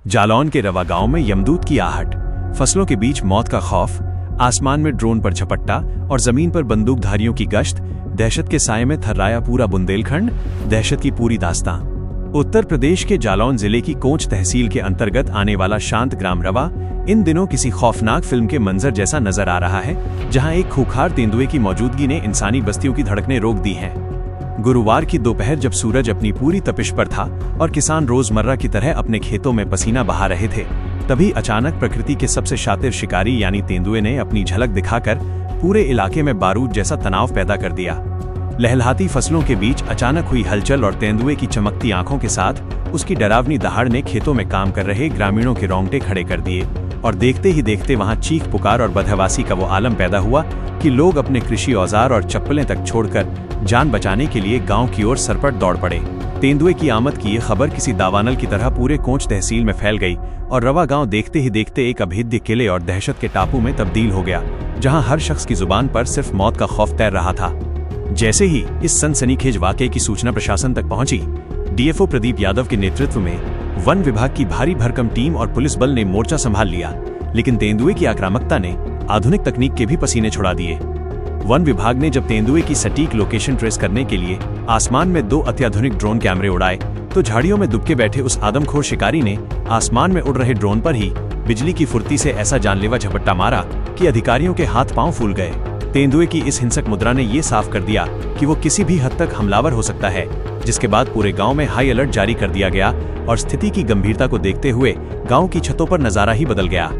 जालौन के रवा गांव में यमदूत की आहट, फसलों के बीच मौत का खौफ, आसमान में ड्रोन पर झपट्टा और जमीन पर बंदूकधारियों की गश्त, दहशत के साये में थर्राया पूरा बुंदेलखंड, दहशत की पूरी दास्तां। उत्तर प्रदेश के जालौन जिले की कोंच तहसील के अंतर्गत आने वाला शांत ग्राम रवा इन दिनों किसी खौफनाक फिल्म के मंजर जैसा नजर आ रहा है, जहां एक खूंखार तेंदुए की मौजूदगी ने इंसानी बस्तियों की धड़कनें रोक दी हैं। गुरुवार की दोपहर जब सूरज अपनी पूरी तपिश पर था और किसान रोजमर्रा की तरह अपने खेतों में पसीना बहा रहे थे, तभी अचानक प्रकृति के सबसे शातिर शिकारी यानी तेंदुए ने अपनी झलक दिखाकर पूरे इलाके में बारूद जैसा तनाव पैदा कर दिया। लहलहाती फसलों के बीच अचानक हुई हलचल और तेंदुए की चमकती आंखों के साथ उसकी डरावनी दहाड़ ने खेतों में काम कर रहे ग्रामीणों के रोंगटे खड़े कर दिए और देखते ही देखते वहां चीख पुकार और बदहवासी का वो आलम पैदा हुआ कि लोग अपने कृषि औजार और चप्पलें तक छोड़कर जान बचाने के लिए गांव की ओर सरपट दौड़ पड़े। तेंदुए की आमद की ये खबर किसी दावानल की तरह पूरे कोंच तहसील में फैल गई और रवा गांव देखते ही देखते एक अभेद्य किले और दहशत के टापू में तब्दील हो गया, जहां हर शख्स की जुबान पर सिर्फ मौत का खौफ तैर रहा था। जैसे ही इस सनसनीखेज वाकये की सूचना प्रशासन तक पहुंची, डीएफओ प्रदीप यादव के नेतृत्व में वन विभाग की भारी भरकम टीम और पुलिस बल ने मोर्चा संभाल लिया, लेकिन तेंदुए की आक्रामकता ने आधुनिक तकनीक के भी पसीने छुड़ा दिए। वन विभाग ने जब तेंदुए की सटीक लोकेशन ट्रेस करने के लिए आसमान में 2 अत्याधुनिक ड्रोन कैमरे उड़ाए, तो झाड़ियों में दुबके बैठे उस आदमखोर शिकारी ने आसमान में उड़ रहे ड्रोन पर ही बिजली की फुर्ती से ऐसा जानलेवा झपट्टा मारा कि अधिकारियों के हाथ पांव फूल गए। तेंदुए की इस हिंसक मुद्रा ने ये साफ कर दिया कि वो किसी भी हद तक हमलावर हो सकता है, जिसके बाद पूरे गांव में हाई अलर्ट जारी कर दिया गया और स्थिति की गंभीरता को देखते हुए गांव की छतों पर नजारा ही बदल गया।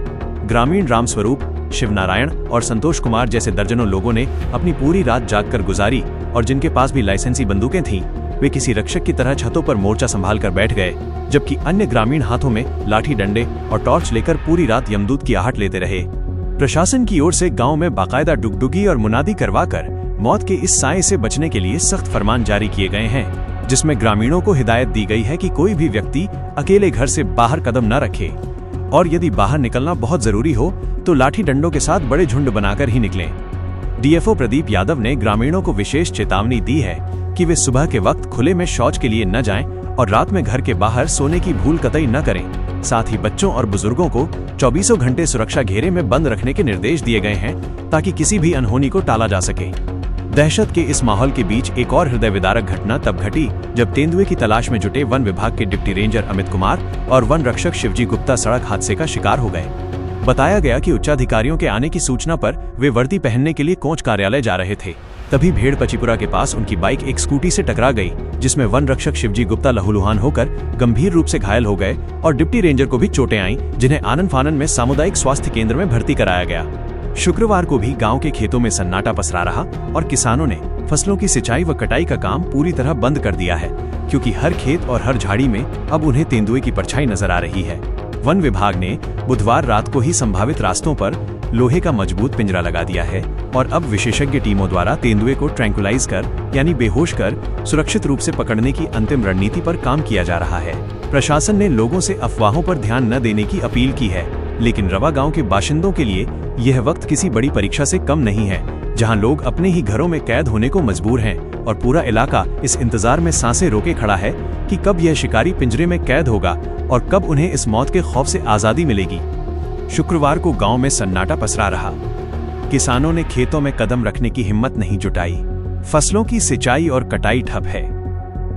ग्रामीण रामस्वरूप, शिवनारायण और संतोष कुमार जैसे दर्जनों लोगों ने अपनी पूरी रात जागकर गुजारी और जिनके पास भी लाइसेंसी बंदूकें थीं, वे किसी रक्षक की तरह छतों पर मोर्चा संभाल कर बैठ गए, जबकि अन्य ग्रामीण हाथों में लाठी डंडे और टॉर्च लेकर पूरी रात यमदूत की आहट लेते रहे। प्रशासन की ओर से गांव में बाकायदा डुगडुगी और मुनादी करवाकर मौत के इस साए से बचने के लिए सख्त फरमान जारी किए गए हैं, जिसमें ग्रामीणों को हिदायत दी गई है कि कोई भी व्यक्ति अकेले घर से बाहर कदम न रखे और यदि बाहर निकलना बहुत जरूरी हो तो लाठी डंडों के साथ बड़े झुंड बनाकर ही निकलें। डीएफओ प्रदीप यादव ने ग्रामीणों को विशेष चेतावनी दी है कि वे सुबह के वक्त खुले में शौच के लिए न जाएं और रात में घर के बाहर सोने की भूल कतई न करें। साथ ही बच्चों और बुजुर्गों को 24 घंटे सुरक्षा घेरे में बंद रखने के निर्देश दिए गए हैं, ताकि किसी भी अनहोनी को टाला जा सके। दहशत के इस माहौल के बीच एक और हृदय विदारक घटना तब घटी जब तेंदुए की तलाश में जुटे वन विभाग के डिप्टी रेंजर अमित कुमार और वन रक्षक शिवजी गुप्ता सड़क हादसे का शिकार हो गए। बताया गया कि उच्चाधिकारियों के आने की सूचना पर वे वर्दी पहनने के लिए कोंच कार्यालय जा रहे थे। तभी भेड़ पचीपुरा के पास उनकी बाइक एक स्कूटी से टकरा गई, जिसमें वन रक्षक शिवजी गुप्ता लहूलुहान होकर गंभीर रूप से घायल हो गए और डिप्टी रेंजर को भी चोटें आईं, जिन्हें आनन फानन में सामुदायिक स्वास्थ्य केंद्र में भर्ती कराया गया। शुक्रवार को भी गांव के खेतों में सन्नाटा पसरा रहा और किसानों ने फसलों की सिंचाई व कटाई का काम पूरी तरह बंद कर दिया है, क्योंकि हर खेत और हर झाड़ी में अब उन्हें तेंदुए की परछाई नजर आ रही है। वन विभाग ने बुधवार रात को ही संभावित रास्तों पर लोहे का मजबूत पिंजरा लगा दिया है और अब विशेषज्ञ टीमों द्वारा तेंदुए को ट्रैंकुलाइज कर यानी बेहोश कर सुरक्षित रूप से पकड़ने की अंतिम रणनीति पर काम किया जा रहा है। प्रशासन ने लोगों से अफवाहों पर ध्यान न देने की अपील की है, लेकिन रवा गांव के बाशिंदों के लिए यह वक्त किसी बड़ी परीक्षा से कम नहीं है, जहां लोग अपने ही घरों में कैद होने को मजबूर हैं और पूरा इलाका इस इंतजार में सांसें रोके खड़ा है कि कब यह शिकारी पिंजरे में कैद होगा और कब उन्हें इस मौत के खौफ से आजादी मिलेगी। शुक्रवार को गांव में सन्नाटा पसरा रहा। किसानों ने खेतों में कदम रखने की हिम्मत नहीं जुटाई। फसलों की सिंचाई और कटाई ठप है।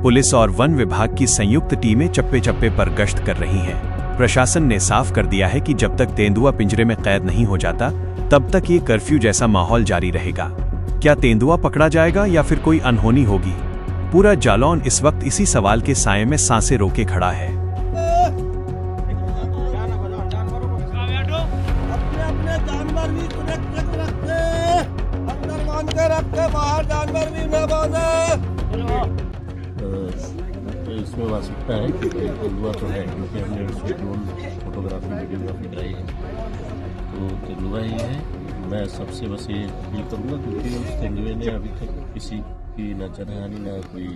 पुलिस और वन विभाग की संयुक्त टीमें चप्पे चप्पे पर गश्त कर रही हैं। प्रशासन ने साफ कर दिया है कि जब तक तेंदुआ पिंजरे में कैद नहीं हो जाता, तब तक ये कर्फ्यू जैसा माहौल जारी रहेगा। क्या तेंदुआ पकड़ा जाएगा या फिर कोई अनहोनी होगी? पूरा जालौन इस वक्त इसी सवाल के साये में सांसें रोके खड़ा है। इसमें वास्तविकता है कि तेंदुआ तो है, क्योंकि हमने उसकी ड्रोन फोटोग्राफी वीडियोग्राफी कराई है, तो तेंदुआ ही है। मैं सबसे बस ये अपील करूँगा, क्योंकि उस तेंदुए ने अभी तक किसी की न जनहानि न कोई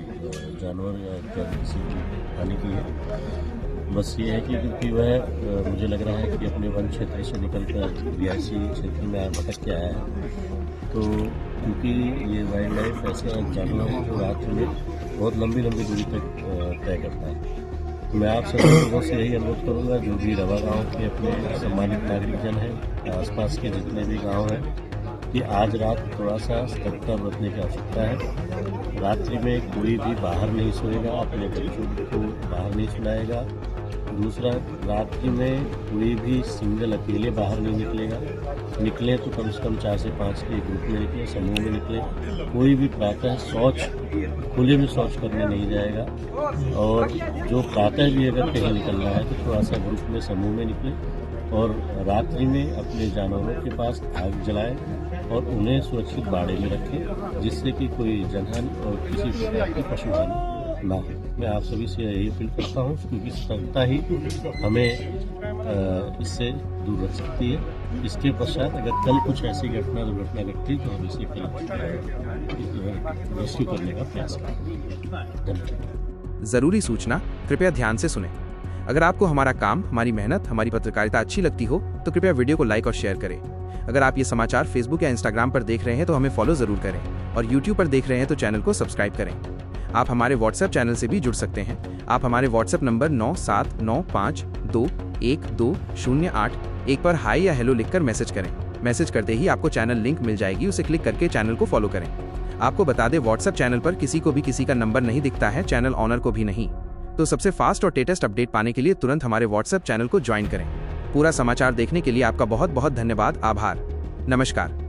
जानवर या किसी की हानि की है। बस ये है कि क्योंकि वह मुझे लग रहा है कि अपने वन क्षेत्र से निकलकर रिहायशी क्षेत्र में भटक के आया है, तो क्योंकि ये वाइल्ड लाइफ ऐसा जानवर है जो रात में बहुत लंबी दूरी तक तय करता है, मैं आप सभी लोगों से यही अनुरोध करूंगा, जो भी रवा गांव के अपने सम्मानित नागरिकजन हैं, आसपास के जितने भी गांव हैं, कि आज रात थोड़ा सा सतर्कता बरतने की आवश्यकता है। रात्रि में कोई भी बाहर नहीं सोएगा, अपने बच्चों को बाहर नहीं सुलाएगा। दूसरा, रात्रि में कोई भी सिंगल अकेले बाहर नहीं निकलेगा। निकले तो कम से कम 4 से 5 के ग्रुप में निकले, समूह में निकले। कोई भी प्रातः शौच खुले में शौच करने नहीं जाएगा। और जो प्रातः भी अगर कहीं निकलना है तो थोड़ा सा ग्रुप में समूह में निकले। और रात्रि में अपने जानवरों के पास आग जलाएं और उन्हें सुरक्षित बाड़े में रखें, जिससे कि कोई जनहानि और किसी प्रकार की पशुहानि ना हो। मैं आप सभी से यही अपील करता हूँ, क्योंकि सतर्कता ही हमें इससे दूर रख सकती है। इसके पश्चात अगर कल कुछ ऐसी दुर्घटना घटती तो हम इसे रेस्क्यू करने का प्रयास करेंगे। जरूरी सूचना कृपया ध्यान से सुनें। अगर आपको हमारा काम, हमारी मेहनत, हमारी पत्रकारिता अच्छी लगती हो तो कृपया वीडियो को लाइक और शेयर करें। अगर आप ये समाचार फेसबुक या इंस्टाग्राम पर देख रहे हैं तो हमें फॉलो जरूर करें, और यूट्यूब पर देख रहे हैं तो चैनल को सब्सक्राइब करें। आप हमारे व्हाट्सएप चैनल से भी जुड़ सकते हैं। आप हमारे व्हाट्सएप नंबर 9795212081 पर हाई या हेलो लिखकर मैसेज करें। मैसेज करते ही आपको चैनल लिंक मिल जाएगी, उसे क्लिक करके चैनल को फॉलो करें। आपको बता दें, व्हाट्सएप चैनल पर किसी को भी किसी का नंबर नहीं दिखता है, चैनल ऑनर को भी नहीं। तो सबसे फास्ट और लेटेस्ट अपडेट पाने के लिए तुरंत हमारे व्हाट्सएप चैनल को ज्वाइन करें। पूरा समाचार देखने के लिए आपका बहुत बहुत धन्यवाद। आभार। नमस्कार।